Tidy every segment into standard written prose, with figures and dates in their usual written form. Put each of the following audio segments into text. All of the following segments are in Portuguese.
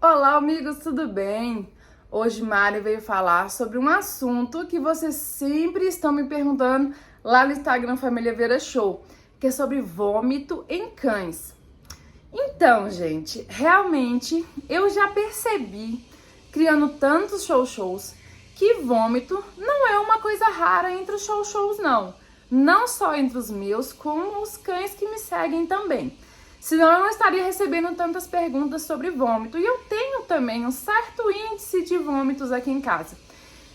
Olá, amigos, tudo bem? Hoje Mari veio falar sobre um assunto que vocês sempre estão me perguntando lá no Instagram Família Vera Show, que é sobre vômito em cães. Então, gente, realmente eu já percebi, criando tantos shows, que vômito não é uma coisa rara entre os shows, não. Não só entre os meus, como os cães que me seguem também. Senão eu não estaria recebendo tantas perguntas sobre vômito. E eu tenho também um certo índice de vômitos aqui em casa.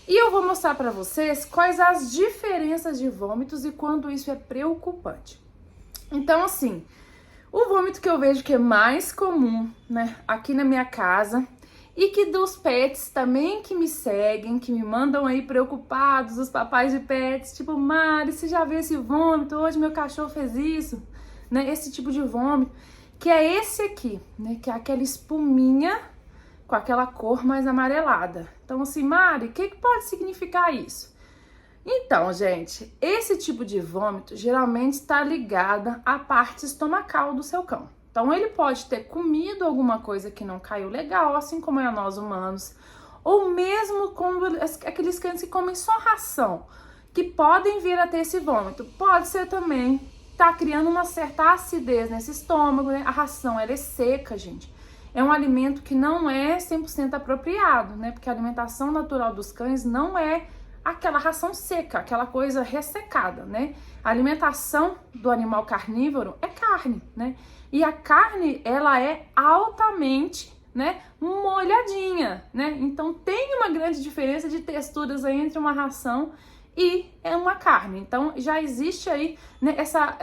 E eu vou mostrar para vocês quais as diferenças de vômitos e quando isso é preocupante. Então, assim, o vômito que eu vejo que é mais comum, né, aqui na minha casa, e que dos pets também que me seguem, que me mandam aí preocupados, os papais de pets, tipo, Mari, você já viu esse vômito? Hoje meu cachorro fez isso. Né, esse tipo de vômito, que é esse aqui, né, que é aquela espuminha com aquela cor mais amarelada. Então, assim, Mari, o que pode significar isso? Então, gente, esse tipo de vômito geralmente está ligada à parte estomacal do seu cão. Então, ele pode ter comido alguma coisa que não caiu legal, assim como é nós humanos, ou mesmo quando aqueles cães que comem só ração, que podem vir a ter esse vômito. Pode ser também tá criando uma certa acidez nesse estômago, né? A ração, ela é seca, gente. É um alimento que não é 100% apropriado, né? Porque a alimentação natural dos cães não é aquela ração seca, aquela coisa ressecada, né? A alimentação do animal carnívoro é carne, né? E a carne, ela é altamente, né, molhadinha, né? Então tem uma grande diferença de texturas aí entre uma ração e é uma carne. Então já existe aí, né, essa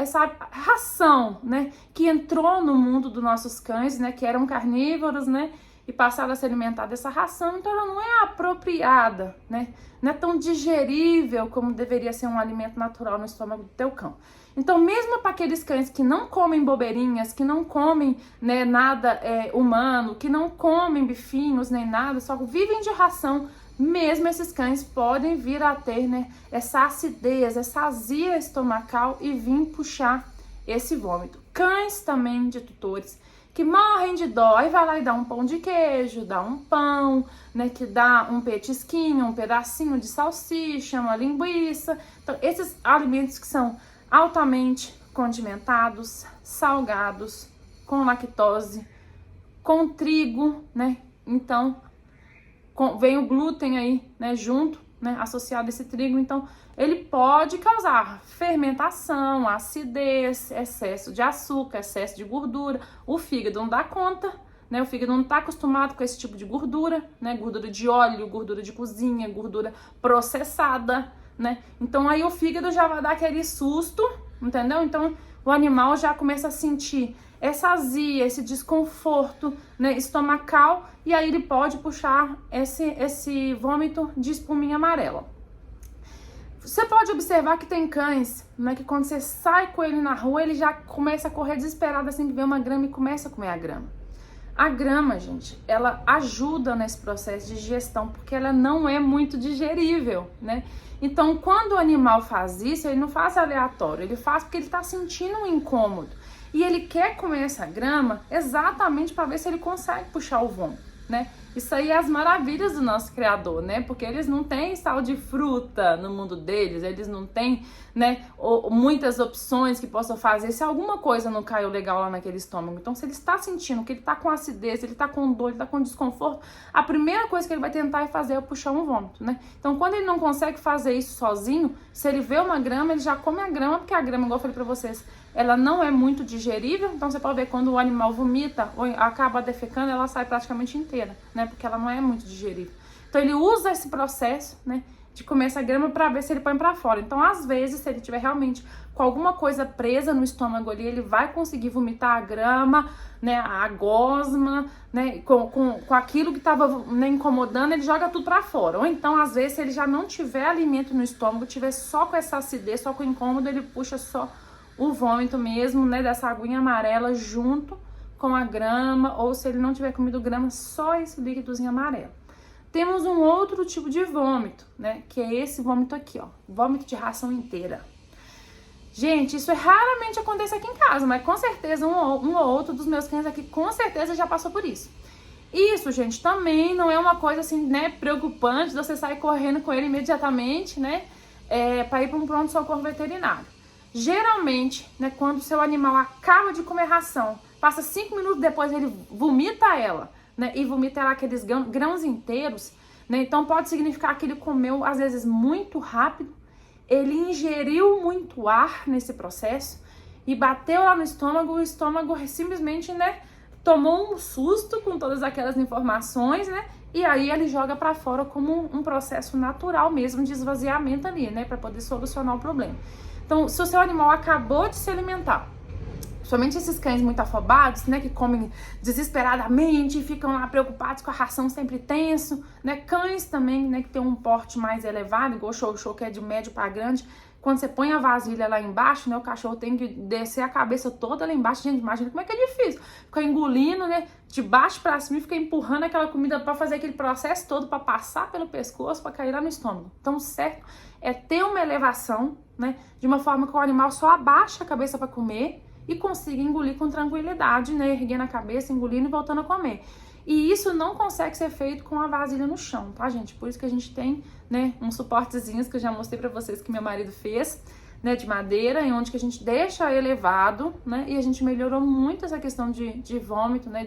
ração, né, que entrou no mundo dos nossos cães, né, que eram carnívoros, né, e passaram a se alimentar dessa ração. Então ela não é apropriada, né, não é tão digerível como deveria ser um alimento natural no estômago do teu cão. Então, mesmo para aqueles cães que não comem bobeirinhas, que não comem, né, nada humano, que não comem bifinhos nem nada, só vivem de ração, mesmo esses cães podem vir a ter, né, essa acidez, essa azia estomacal e vir puxar esse vômito. Cães também de tutores que morrem de dó e vai lá e dá um pão de queijo, dá um pão, né, que dá um petisquinho, um pedacinho de salsicha, uma linguiça. Então, esses alimentos que são altamente condimentados, salgados, com lactose, com trigo, né? Então, vem o glúten aí, né, junto, né, associado a esse trigo. Então, ele pode causar fermentação, acidez, excesso de açúcar, excesso de gordura. O fígado não dá conta, né? O fígado não está acostumado com esse tipo de gordura, né? Gordura de óleo, gordura de cozinha, gordura processada, né? Então aí o fígado já vai dar aquele susto, entendeu? Então o animal já começa a sentir essa azia, esse desconforto, né, estomacal, e aí ele pode puxar esse vômito de espuminha amarela. Você pode observar que tem cães, né, que quando você sai com ele na rua, ele já começa a correr desesperado assim que vê uma grama e começa a comer a grama. A grama, gente, ela ajuda nesse processo de digestão, porque ela não é muito digerível, né? Então, quando o animal faz isso, ele não faz aleatório, ele faz porque ele está sentindo um incômodo. E ele quer comer essa grama exatamente para ver se ele consegue puxar o vômito, né? Isso aí é as maravilhas do nosso criador, né? Porque eles não têm sal de fruta no mundo deles, eles não têm, né, muitas opções que possam fazer se alguma coisa não caiu legal lá naquele estômago. Então, se ele está sentindo que ele está com acidez, ele está com dor, ele está com desconforto, a primeira coisa que ele vai tentar fazer é puxar um vômito, né? Então, quando ele não consegue fazer isso sozinho, se ele vê uma grama, ele já come a grama, porque a grama, igual eu falei pra vocês, ela não é muito digerível. Então você pode ver quando o animal vomita ou acaba defecando, ela sai praticamente inteira, né? Porque ela não é muito digerível. Então ele usa esse processo, né, de comer essa grama para ver se ele põe para fora. Então, às vezes, se ele tiver realmente com alguma coisa presa no estômago ali, ele vai conseguir vomitar a grama, né, a gosma, né, com aquilo que estava, né, incomodando, ele joga tudo para fora. Ou então, às vezes, se ele já não tiver alimento no estômago, tiver só com essa acidez, só com incômodo, ele puxa só o vômito mesmo, né, dessa aguinha amarela junto com a grama, ou se ele não tiver comido grama, só esse líquidozinho amarelo. Temos um outro tipo de vômito, né, que é esse vômito aqui, ó, vômito de ração inteira. Gente, isso raramente acontece aqui em casa, mas com certeza um ou outro dos meus cães aqui com certeza já passou por isso. Isso, gente, também não é uma coisa assim, né, preocupante de você sair correndo com ele imediatamente, né, para ir para um pronto-socorro veterinário. Geralmente, né, quando o seu animal acaba de comer ração, passa 5 minutos depois ele vomita ela, né, e vomita ela aqueles grãos inteiros, né, então pode significar que ele comeu, às vezes, muito rápido, ele ingeriu muito ar nesse processo e bateu lá no estômago, o estômago simplesmente, né, tomou um susto com todas aquelas informações, né? E aí ele joga para fora como um processo natural mesmo de esvaziamento ali, né? Para poder solucionar o problema. Então, se o seu animal acabou de se alimentar, somente esses cães muito afobados, né? Que comem desesperadamente, ficam lá preocupados com a ração sempre tenso, né? Cães também, né? Que tem um porte mais elevado, igual o Xoxô, que é de médio para grande. Quando você põe a vasilha lá embaixo, né, o cachorro tem que descer a cabeça toda lá embaixo. Gente, imagina como é que é difícil. Fica engolindo, né, de baixo pra cima e fica empurrando aquela comida pra fazer aquele processo todo, pra passar pelo pescoço, pra cair lá no estômago. Então, o certo é ter uma elevação, né, de uma forma que o animal só abaixa a cabeça pra comer e consiga engolir com tranquilidade, né, erguendo a cabeça, engolindo e voltando a comer. E isso não consegue ser feito com a vasilha no chão, tá, gente? Por isso que a gente tem, né, uns suportezinhos que eu já mostrei pra vocês que meu marido fez, né, de madeira, em onde que a gente deixa elevado, né, e a gente melhorou muito essa questão de vômito, né,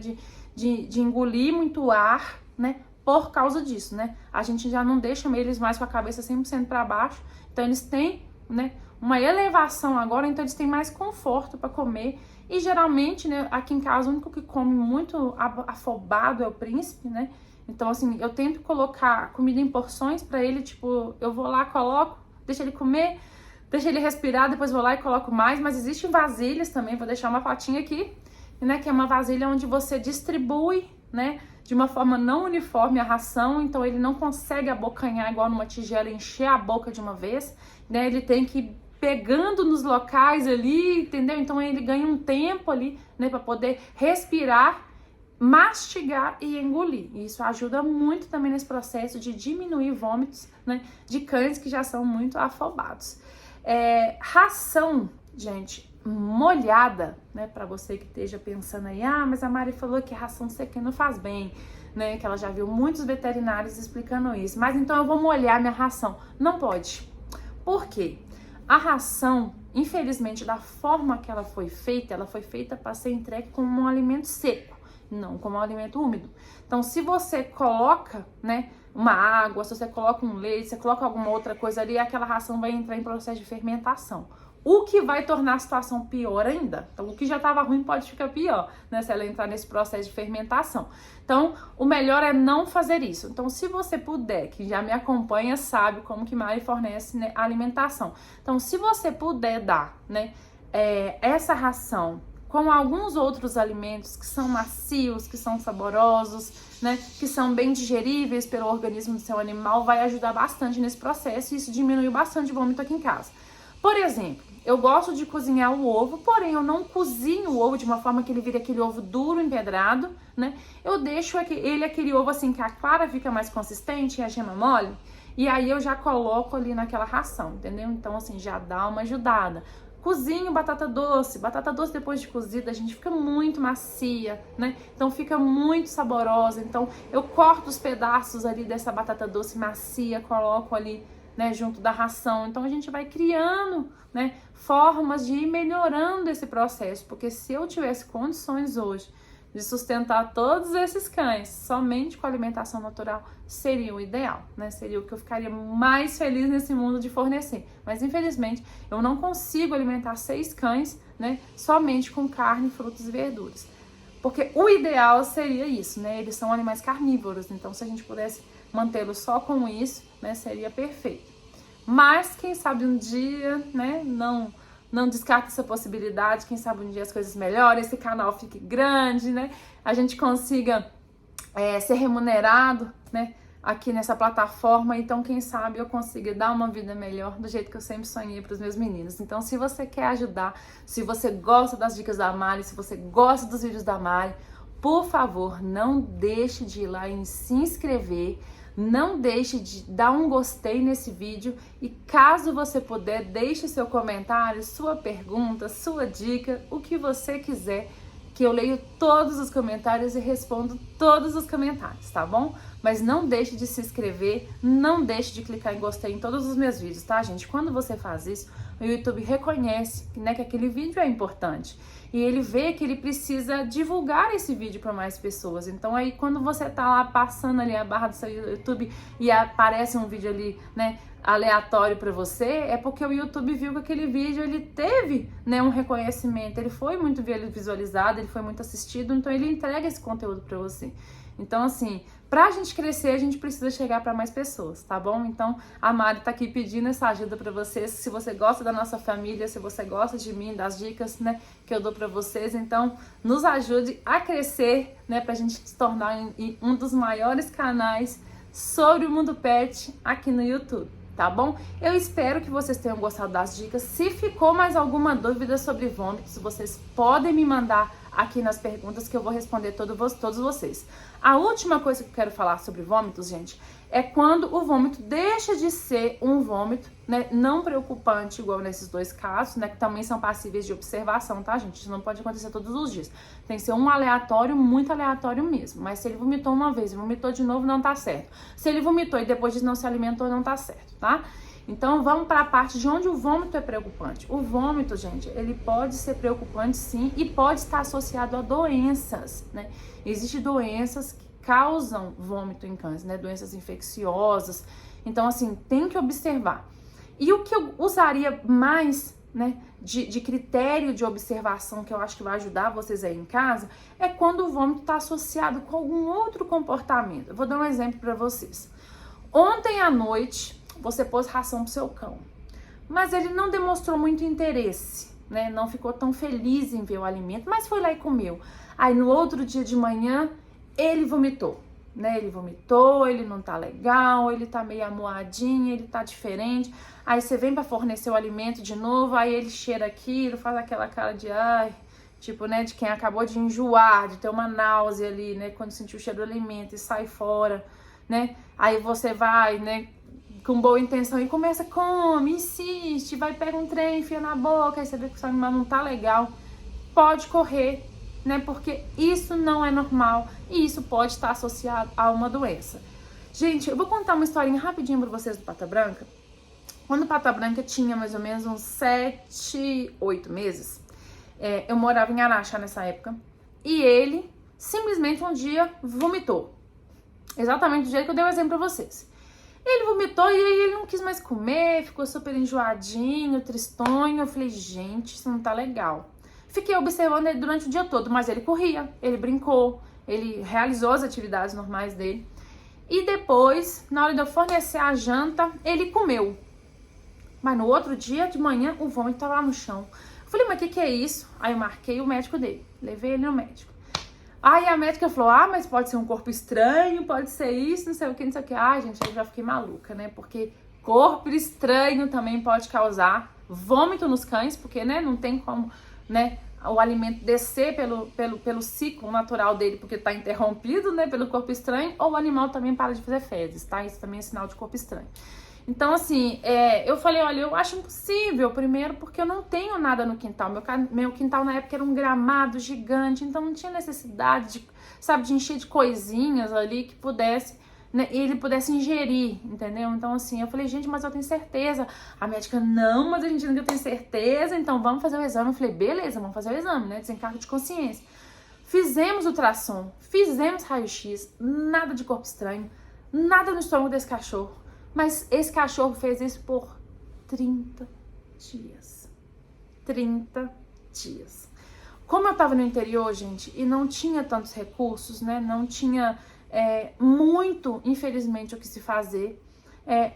de engolir muito ar, né, por causa disso, né? A gente já não deixa eles mais com a cabeça 100% para baixo, então eles têm, né, uma elevação agora, então eles têm mais conforto para comer. E geralmente, né, aqui em casa, o único que come muito afobado é o príncipe, né? Então, assim, eu tento colocar comida em porções pra ele, tipo, eu vou lá, coloco, deixa ele comer, deixa ele respirar, depois vou lá e coloco mais. Mas existem vasilhas também, vou deixar uma fotinha aqui, né, que é uma vasilha onde você distribui, né, de uma forma não uniforme a ração, então ele não consegue abocanhar igual numa tigela, encher a boca de uma vez, né? Ele tem que pegando nos locais ali, entendeu? Então ele ganha um tempo ali, né, para poder respirar, mastigar e engolir. E isso ajuda muito também nesse processo de diminuir vômitos, né, de cães que já são muito afobados. Ração, gente, molhada, né, para você que esteja pensando aí, mas a Mari falou que ração seca não faz bem, né, que ela já viu muitos veterinários explicando isso. Mas então eu vou molhar minha ração. Não pode. Por quê? A ração, infelizmente, da forma que ela foi feita para ser entregue como um alimento seco, não como um alimento úmido. Então, se você coloca, né, uma água, se você coloca um leite, se você coloca alguma outra coisa ali, aquela ração vai entrar em processo de fermentação. O que vai tornar a situação pior ainda. Então, o que já estava ruim pode ficar pior, né, se ela entrar nesse processo de fermentação. Então, o melhor é não fazer isso. Então, se você puder, que já me acompanha, sabe como que Mari fornece, né, a alimentação. Então, se você puder dar, né, essa ração com alguns outros alimentos que são macios, que são saborosos, né, que são bem digeríveis pelo organismo do seu animal, vai ajudar bastante nesse processo e isso diminuiu bastante o vômito aqui em casa. Por exemplo, eu gosto de cozinhar o ovo, porém eu não cozinho o ovo de uma forma que ele vire aquele ovo duro, empedrado, né? Eu deixo ele aquele ovo assim que a clara fica mais consistente e a gema mole, e aí eu já coloco ali naquela ração, entendeu? Então assim, já dá uma ajudada. Cozinho batata doce depois de cozida, a gente fica muito macia, né? Então fica muito saborosa, então eu corto os pedaços ali dessa batata doce macia, coloco ali, né, junto da ração. Então a gente vai criando, né, formas de ir melhorando esse processo, porque se eu tivesse condições hoje de sustentar todos esses cães somente com alimentação natural, seria o ideal, né? Seria o que eu ficaria mais feliz nesse mundo de fornecer. Mas infelizmente eu não consigo alimentar 6 cães, né, somente com carne, frutas e verduras. Porque o ideal seria isso, né? Eles são animais carnívoros, então se a gente pudesse mantê-los só com isso, né, seria perfeito. Mas quem sabe um dia, né, não descarta essa possibilidade, quem sabe um dia as coisas melhorem, esse canal fique grande, né, a gente consiga ser remunerado, né, aqui nessa plataforma, então quem sabe eu consiga dar uma vida melhor do jeito que eu sempre sonhei para os meus meninos. Então se você quer ajudar, se você gosta das dicas da Mari, se você gosta dos vídeos da Mari, por favor, não deixe de ir lá e se inscrever, não deixe de dar um gostei nesse vídeo e caso você puder, deixe seu comentário, sua pergunta, sua dica, o que você quiser, que eu leio todos os comentários e respondo todos os comentários, tá bom? Mas não deixe de se inscrever, não deixe de clicar em gostei em todos os meus vídeos, tá, gente? Quando você faz isso, o YouTube reconhece, né, que aquele vídeo é importante. E ele vê que ele precisa divulgar esse vídeo para mais pessoas. Então aí quando você tá lá passando ali a barra do seu YouTube e aparece um vídeo ali, né, aleatório para você, é porque o YouTube viu que aquele vídeo ele teve, né, um reconhecimento, ele foi muito visualizado, ele foi muito assistido, então ele entrega esse conteúdo para você. Então, assim, pra gente crescer, a gente precisa chegar para mais pessoas, tá bom? Então, a Mari tá aqui pedindo essa ajuda para vocês. Se você gosta da nossa família, se você gosta de mim, das dicas, né, que eu dou para vocês, então, nos ajude a crescer, né, pra gente se tornar um dos maiores canais sobre o mundo pet aqui no YouTube. Tá bom? Eu espero que vocês tenham gostado das dicas. Se ficou mais alguma dúvida sobre vômitos, vocês podem me mandar aqui nas perguntas que eu vou responder todos vocês. A última coisa que eu quero falar sobre vômitos, gente, é quando o vômito deixa de ser um vômito, né, não preocupante, igual nesses dois casos, né, que também são passíveis de observação, tá, gente? Isso não pode acontecer todos os dias. Tem que ser um aleatório, muito aleatório mesmo. Mas se ele vomitou uma vez e vomitou de novo, não tá certo. Se ele vomitou e depois disso não se alimentou, não tá certo, tá? Então, vamos para a parte de onde o vômito é preocupante. O vômito, gente, ele pode ser preocupante sim e pode estar associado a doenças, né? Existem doenças que causam vômito em cães, né? Doenças infecciosas. Então, assim, tem que observar. E o que eu usaria mais, né, de critério de observação, que eu acho que vai ajudar vocês aí em casa, é quando o vômito está associado com algum outro comportamento. Eu vou dar um exemplo para vocês. Ontem à noite, você pôs ração pro seu cão, mas ele não demonstrou muito interesse, né? Não ficou tão feliz em ver o alimento, mas foi lá e comeu. Aí no outro dia de manhã, ele vomitou, né? Ele vomitou, ele não tá legal, ele tá meio amuadinho, ele tá diferente. Aí você vem para fornecer o alimento de novo, aí ele cheira aquilo, faz aquela cara de ai, tipo, né, de quem acabou de enjoar, de ter uma náusea ali, né, quando sentiu o cheiro do alimento e sai fora, né? Aí você vai, né, com boa intenção e começa, come, insiste, vai, pega um trem, enfia na boca, aí você vê que o seu animal não tá legal, pode correr, né, porque isso não é normal e isso pode estar associado a uma doença. Gente, eu vou contar uma historinha rapidinho pra vocês do Pata Branca. Quando o Pata Branca tinha mais ou menos uns 7, 8 meses, eu morava em Araxá nessa época, e ele simplesmente um dia vomitou. Exatamente do jeito que eu dei o exemplo pra vocês. Ele vomitou e aí ele não quis mais comer, ficou super enjoadinho, tristonho. Eu falei, gente, isso não tá legal. Fiquei observando ele durante o dia todo, mas ele corria, ele brincou, ele realizou as atividades normais dele. E depois, na hora de eu fornecer a janta, ele comeu. Mas no outro dia de manhã, o vômito tava lá no chão. Eu falei, mas o que é isso? Aí eu marquei o médico dele, levei ele no médico. Aí a médica falou, mas pode ser um corpo estranho, pode ser isso, não sei o que, não sei o que. Ai, gente, eu já fiquei maluca, né? Porque corpo estranho também pode causar vômito nos cães, porque, né, não tem como, né, o alimento descer pelo ciclo natural dele, porque tá interrompido, né, pelo corpo estranho, ou o animal também para de fazer fezes, tá? Isso também é sinal de corpo estranho. Então, assim, eu falei, olha, eu acho impossível, primeiro, porque eu não tenho nada no quintal. Meu quintal, na época, era um gramado gigante, então não tinha necessidade de, sabe, de encher de coisinhas ali que pudesse, né, ele pudesse ingerir, entendeu? Então, assim, eu falei, gente, mas eu tenho certeza. A médica, não, mas a gente não tem certeza, então vamos fazer o exame. Eu falei, beleza, vamos fazer o exame, né, desencargo de consciência. Fizemos ultrassom, fizemos raio-x, nada de corpo estranho, nada no estômago desse cachorro. Mas esse cachorro fez isso por 30 dias. 30 dias. Como eu tava no interior, gente, e não tinha tantos recursos, né? Não tinha muito, infelizmente, o que se fazer.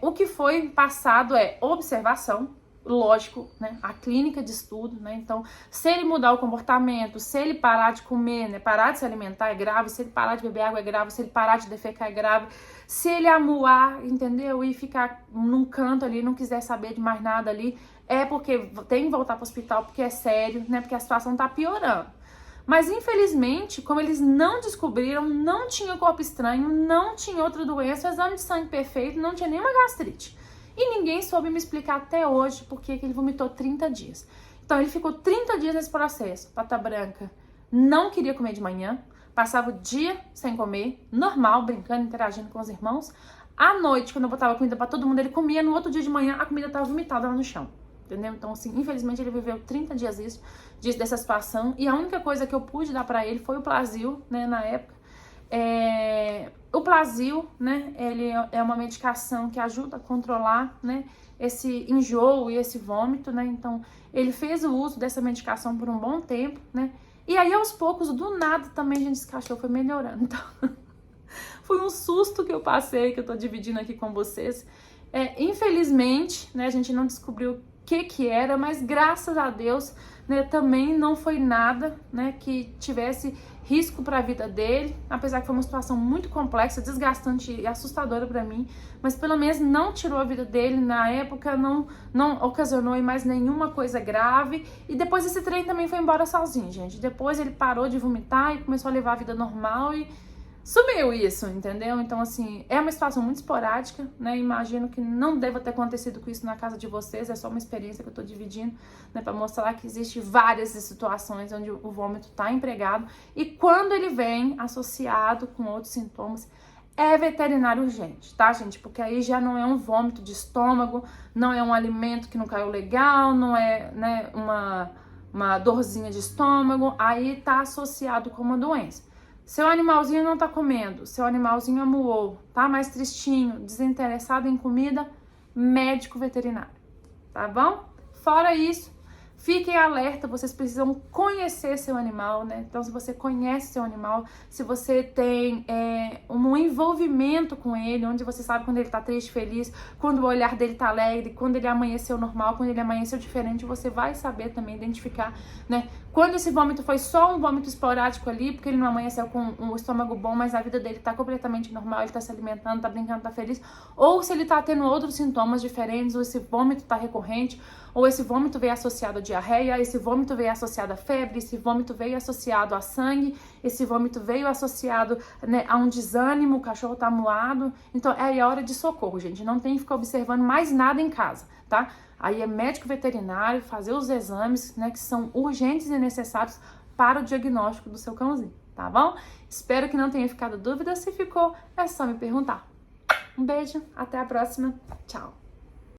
O que foi passado é observação, lógico, né? A clínica de estudo, né? Então, se ele mudar o comportamento, se ele parar de comer, né? Parar de se alimentar é grave, se ele parar de beber água é grave, se ele parar de defecar é grave, se ele amuar, entendeu? E ficar num canto ali, não quiser saber de mais nada ali, é porque tem que voltar pro hospital, porque é sério, né? Porque a situação tá piorando. Mas, infelizmente, como eles não descobriram, não tinha corpo estranho, não tinha outra doença, o exame de sangue perfeito, não tinha nenhuma gastrite. E ninguém soube me explicar até hoje por que ele vomitou 30 dias. Então, ele ficou 30 dias nesse processo. Pata Branca não queria comer de manhã, passava o dia sem comer, normal, brincando, interagindo com os irmãos. À noite, quando eu botava comida pra todo mundo, ele comia, no outro dia de manhã a comida tava vomitada lá no chão. Entendeu? Então, assim, infelizmente ele viveu 30 dias disso dessa situação, e a única coisa que eu pude dar pra ele foi o Plasil, né, na época. O Plasil, né, ele é uma medicação que ajuda a controlar, né, esse enjoo e esse vômito, né, então ele fez o uso dessa medicação por um bom tempo, né, e aí aos poucos, do nada também a gente descachou, foi melhorando, então foi um susto que eu passei, que eu tô dividindo aqui com vocês. Infelizmente, né, a gente não descobriu o que era, mas graças a Deus, né, também não foi nada, né, que tivesse risco para a vida dele, apesar que foi uma situação muito complexa, desgastante e assustadora para mim, mas pelo menos não tirou a vida dele na época, não ocasionou em mais nenhuma coisa grave, e depois esse trem também foi embora sozinho, gente. Depois ele parou de vomitar e começou a levar a vida normal e sumiu isso, entendeu? Então, assim, é uma situação muito esporádica, né? Imagino que não deva ter acontecido com isso na casa de vocês, é só uma experiência que eu tô dividindo, né? Pra mostrar que existe várias situações onde o vômito tá empregado, e quando ele vem associado com outros sintomas, é veterinário urgente, tá, gente? Porque aí já não é um vômito de estômago, não é um alimento que não caiu legal, não é, né, uma dorzinha de estômago, aí tá associado com uma doença. Seu animalzinho não tá comendo, seu animalzinho amuou, tá mais tristinho, desinteressado em comida, médico veterinário, tá bom? Fora isso, fiquem alerta, vocês precisam conhecer seu animal, né? Então, se você conhece seu animal, se você tem um envolvimento com ele, onde você sabe quando ele tá triste, feliz, quando o olhar dele tá alegre, quando ele amanheceu normal, quando ele amanheceu diferente, você vai saber também identificar, né? Quando esse vômito foi só um vômito esporádico ali, porque ele não amanheceu com um estômago bom, mas a vida dele tá completamente normal, ele tá se alimentando, tá brincando, tá feliz, ou se ele tá tendo outros sintomas diferentes, ou esse vômito tá recorrente, ou esse vômito veio associado a diarreia, esse vômito veio associado a febre, esse vômito veio associado a sangue, esse vômito veio associado, né, a um desânimo, o cachorro tá amuado. Então é a hora de socorro, gente. Não tem que ficar observando mais nada em casa, tá? Aí é médico veterinário, fazer os exames, né, que são urgentes e necessários para o diagnóstico do seu cãozinho, tá bom? Espero que não tenha ficado dúvida. Se ficou, é só me perguntar. Um beijo, até a próxima. Tchau!